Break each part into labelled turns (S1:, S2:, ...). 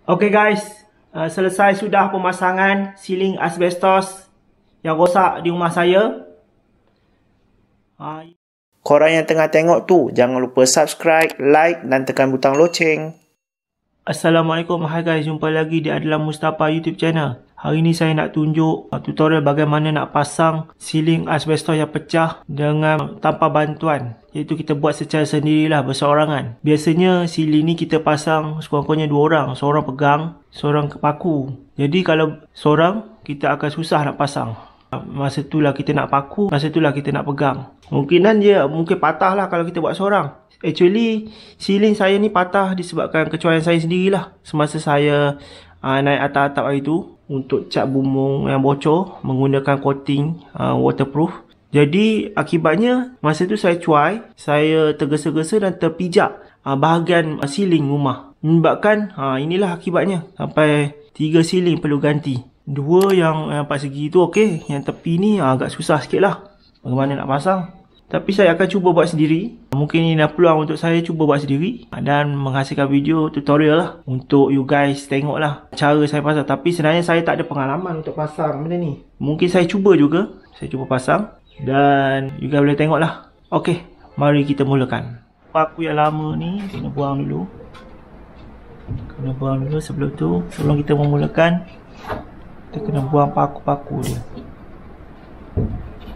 S1: Okay guys, selesai sudah pemasangan siling asbestos yang rosak di rumah saya.
S2: Korang yang tengah tengok tu, jangan lupa subscribe, like dan tekan butang loceng.
S1: Assalamualaikum, hai guys, jumpa lagi di Adlan Mustafa YouTube channel. Hari ni saya nak tunjuk tutorial bagaimana nak pasang siling asbestos yang pecah dengan tanpa bantuan. Iaitu kita buat secara sendirilah, berseorangan. Biasanya siling ni kita pasang sekurang-kurangnya 2 orang. Seorang pegang, seorang paku. Jadi kalau seorang, kita akan susah nak pasang. Masa itulah kita nak paku, masa itulah kita nak pegang. Mungkinan dia mungkin patah lah kalau kita buat seorang. Actually, siling saya ni patah disebabkan kecuaian saya sendirilah. Semasa saya naik atap-atap hari tu untuk cat bumbung yang bocor menggunakan coating waterproof. Jadi akibatnya masa tu saya cuai, saya tergesa-gesa dan terpijak bahagian siling rumah. Menyebabkan inilah akibatnya, sampai 3 siling perlu ganti. 2 yang 4 segi tu okey, yang tepi ni agak susah sikit lah bagaimana nak pasang. Tapi saya akan cuba buat sendiri. Mungkin ini dah peluang untuk saya cuba buat sendiri dan menghasilkan video tutorial lah untuk you guys tengok lah cara saya pasang. Tapi sebenarnya saya tak ada pengalaman untuk pasang benda ni. Mungkin saya cuba juga, saya cuba pasang dan you guys boleh tengok lah. Ok, mari kita mulakan. Paku yang lama ni kena buang dulu. Kena buang dulu sebelum tu. Sebelum kita memulakan, kita kena buang paku-paku dia.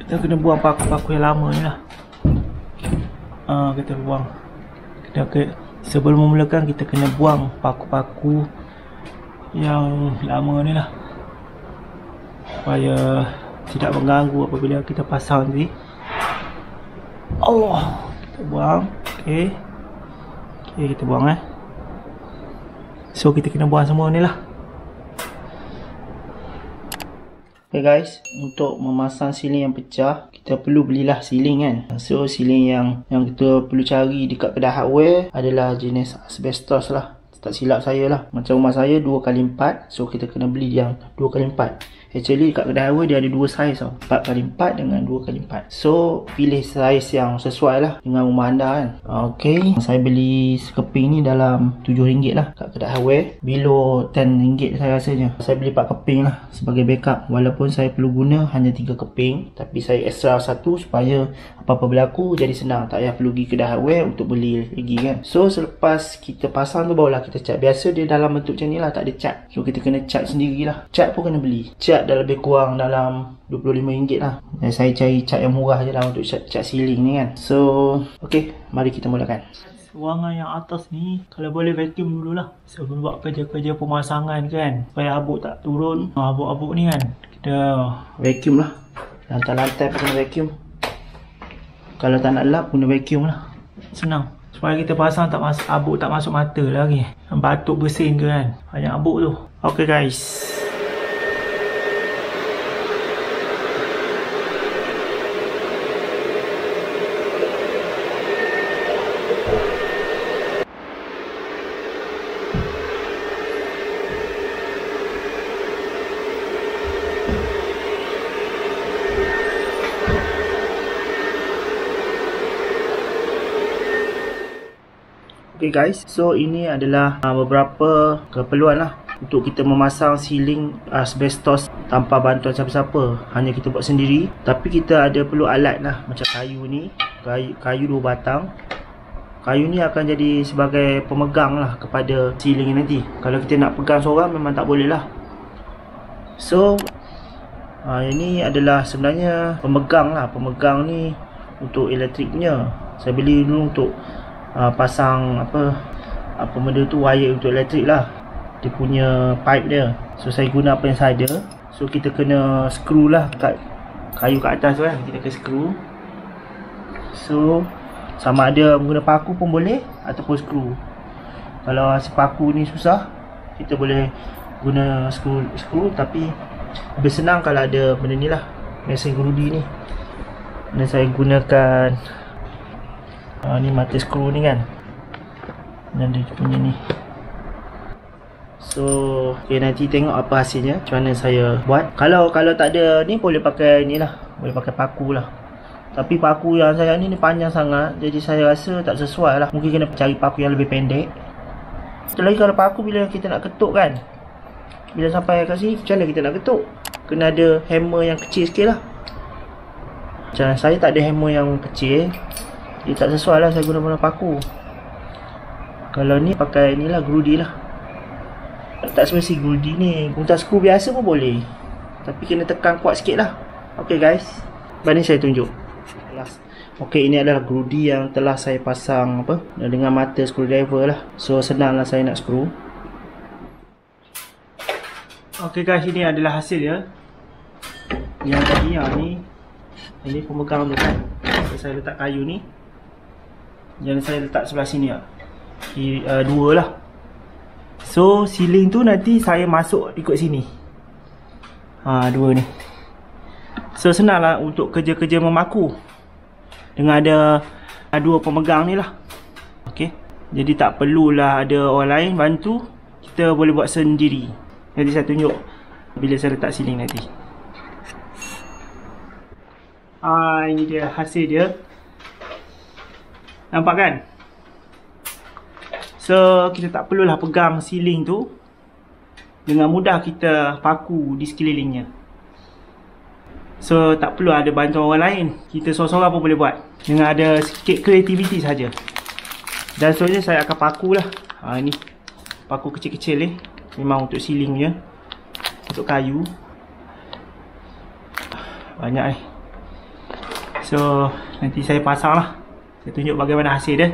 S1: Kita kena buang paku-paku yang lama ni lah. Kita buang. Sebelum memulakan, kita kena buang paku-paku yang lama ni lah, supaya tidak mengganggu apabila kita pasang nanti. Kita buang. Okay, kita buang So kita kena buang semua ni lah. Okay guys, untuk memasang siling yang pecah, kita perlu belilah siling kan. So siling yang kita perlu cari dekat kedai hardware adalah jenis asbestos lah. Tak silap saya lah. Macam rumah saya 2x4, so kita kena beli yang 2x4. Actually kat kedai hardware dia ada 2 saiz tau, 4x4 dengan 2x4. So pilih saiz yang sesuai lah dengan rumah anda kan. Okay, saya beli sekeping ni dalam RM7 lah kat kedai hardware. Below RM10 saya rasanya. Saya beli 4 keping lah sebagai backup. Walaupun saya perlu guna hanya 3 keping, tapi saya extra 1 supaya apa-apa berlaku jadi senang. Tak payah perlu pergi kedai hardware untuk beli lagi kan. So selepas kita pasang tu barulah kita cat. Biasa dia dalam bentuk macam ni lah, tak ada cat. So kita kena cat sendirilah. Cat pun kena beli. Cat dah lebih kurang dalam RM25 lah. Dan saya cari cat yang murah je lah untuk cat siling ni kan. So ok, mari kita mulakan. Ruangan yang atas ni kalau boleh vacuum dululah sebelum buat kerja-kerja pemasangan kan, supaya habuk tak turun. Habuk-habuk ni kan kita vacuum lah. Lantai-lantai pun kena vacuum. Kalau tak nak lap guna vacuum lah. Senang. Supaya kita pasang tak masuk, habuk tak masuk mata lagi. Batuk bersin ke kan, banyak habuk tu. Ok guys, okay guys, so ini adalah beberapa keperluan lah untuk kita memasang siling asbestos tanpa bantuan siapa-siapa. Hanya kita buat sendiri. Tapi kita ada perlu alat lah, macam kayu ni, kayu 2 batang. Kayu ni akan jadi sebagai pemegang lah kepada siling nanti. Kalau kita nak pegang seorang memang tak boleh lah. So ini adalah sebenarnya pemegang lah. Pemegang ni untuk elektrik punya. Saya beli dulu untuk pasang apa benda tu, wire untuk elektrik lah. Dia punya pipe dia. So saya guna apa yang saya ada. So kita kena screw lah kat kayu kat atas tu kan. Kita kena screw. So sama ada guna paku pun boleh ataupun screw. Kalau paku ni susah, kita boleh guna screw. Tapi lebih senang kalau ada benda ni lah, mesin gerudi ni. Dan saya gunakan ni mata skru ni kan, dan dia punya ni. So okay, nanti tengok apa hasilnya, macam mana saya buat. Kalau tak ada ni boleh pakai ni lah, boleh pakai paku lah. Tapi paku yang saya ni panjang sangat, jadi saya rasa tak sesuai lah. Mungkin kena cari paku yang lebih pendek.
S2: Satu lagi kalau paku bila kita nak ketuk kan, bila sampai kat sini macam mana kita nak ketuk? Kena ada hammer yang kecil sikit lah. Macam saya tak ada hammer yang kecil, dia tak sesuai lah saya guna paku. Kalau ni pakai ni lah, grudi lah. Tak semesti grudi ni, guna skru biasa pun boleh, tapi kena tekan kuat sikit lah. Ok guys, ni saya tunjuk. Ok, ini adalah grudi yang telah saya pasang dengan mata screwdriver lah. So senang lah saya nak skru.
S1: Ok guys, ini adalah hasil dia. Yang tadi ini pemegang tu kan. Saya letak kayu ni, yang saya letak sebelah sini lah. Dua lah. So ceiling tu nanti saya masuk ikut sini. Dua ni. So senang lah untuk kerja-kerja memaku dengan ada dua pemegang ni lah. Ok, jadi tak perlulah ada orang lain bantu, kita boleh buat sendiri. Jadi saya tunjuk bila saya letak ceiling nanti. Ini dia hasil dia. Nampak kan? So kita tak perlulah pegang ceiling tu, dengan mudah kita paku di sekelilingnya. So tak perlu ada bantuan orang lain, kita seorang-seorang pun boleh buat dengan ada sikit kreativiti saja. Dan seterusnya saya akan paku lah. Ni paku kecil-kecil ni, memang untuk ceiling je, untuk kayu. Banyak ni. So nanti saya pasang lah, saya tunjuk bagaimana hasil dia.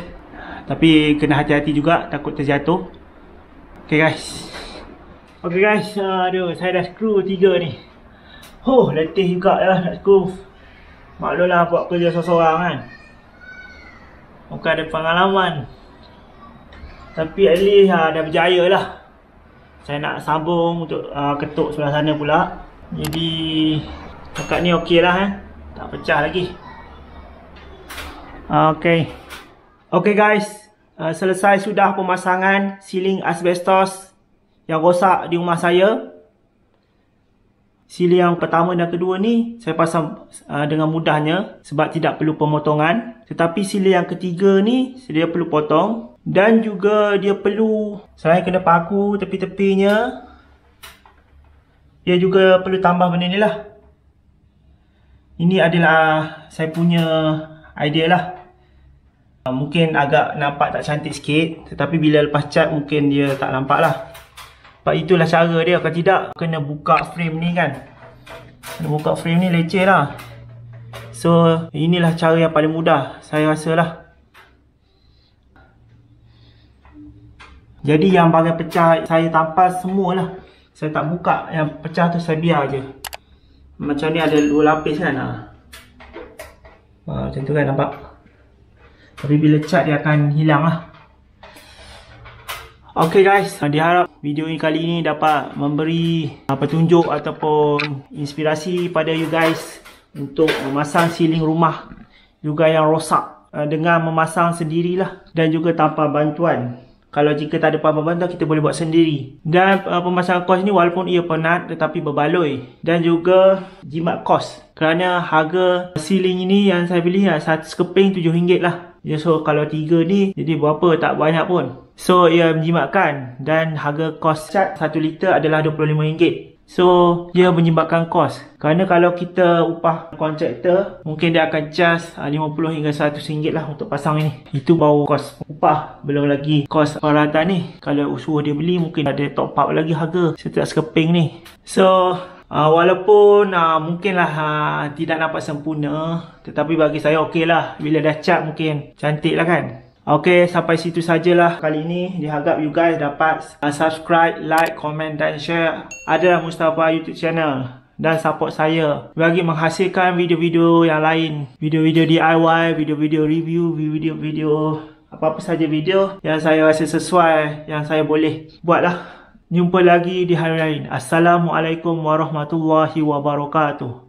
S1: Tapi kena hati-hati juga, takut terjatuh. Ok guys. Ok guys, aduh, saya dah skru 3 ni. Letih juga lah nak skru. Maklumlah buat kerja seorang-seorang kan, bukan ada pengalaman. Tapi at least dah berjaya lah. Saya nak sambung untuk ketuk sebelah sana pula. Jadi dekat ni ok lah tak pecah lagi. Ok guys, selesai sudah pemasangan ceiling asbestos yang rosak di rumah saya. Ceiling yang pertama dan kedua ni saya pasang dengan mudahnya sebab tidak perlu pemotongan. Tetapi ceiling yang ketiga ni dia perlu potong, dan juga dia perlu, selain kena paku tepi-tepinya, dia juga perlu tambah benda ni lah. Ini adalah saya punya idea lah. Mungkin agak nampak tak cantik sikit, tetapi bila lepas cat mungkin dia tak nampak lah. Sebab itulah cara dia. Kalau tidak, kena buka frame ni kan. Kena buka frame ni leceh lah. So inilah cara yang paling mudah saya rasa lah. Jadi yang bahagian pecah saya tampas semua lah. Saya tak buka, yang pecah tu saya biar je. Macam ni ada 2 lapis kan. Macam tu kan, nampak. Tapi bila cat dia akan hilang lah. Ok guys, diharap video ini kali ini dapat memberi petunjuk ataupun inspirasi pada you guys untuk memasang ceiling rumah juga yang rosak dengan memasang sendirilah dan juga tanpa bantuan. Kalau jika tak ada bantuan, kita boleh buat sendiri. Dan pemasangan kos ni walaupun ia penat tetapi berbaloi, dan juga jimat kos. Kerana harga ceiling ini yang saya beli satu sekeping RM7 lah. So kalau 3 ni jadi berapa, tak banyak pun. So ia menjimatkan, dan harga kos cat 1 liter adalah RM25. So dia menjimatkan kos. Kerana kalau kita upah kontraktor, mungkin dia akan charge RM50 hingga RM100 lah untuk pasang ini. Itu baru kos upah, belum lagi kos peralatan ni. Kalau suruh dia beli, mungkin ada top up lagi harga setiap sekeping ni. So walaupun mungkinlah tidak nampak sempurna, tetapi bagi saya ok lah. Bila dah cat mungkin cantik lah kan. Ok, sampai situ sajalah kali ini. Diharap you guys dapat subscribe, like, komen dan share Adlan Mustafa YouTube channel, dan support saya bagi menghasilkan video-video yang lain. Video-video DIY, video-video review, video-video apa-apa saja video yang saya rasa sesuai, yang saya boleh buat lah. Jumpa lagi di hari lain. Assalamualaikum warahmatullahi wabarakatuh.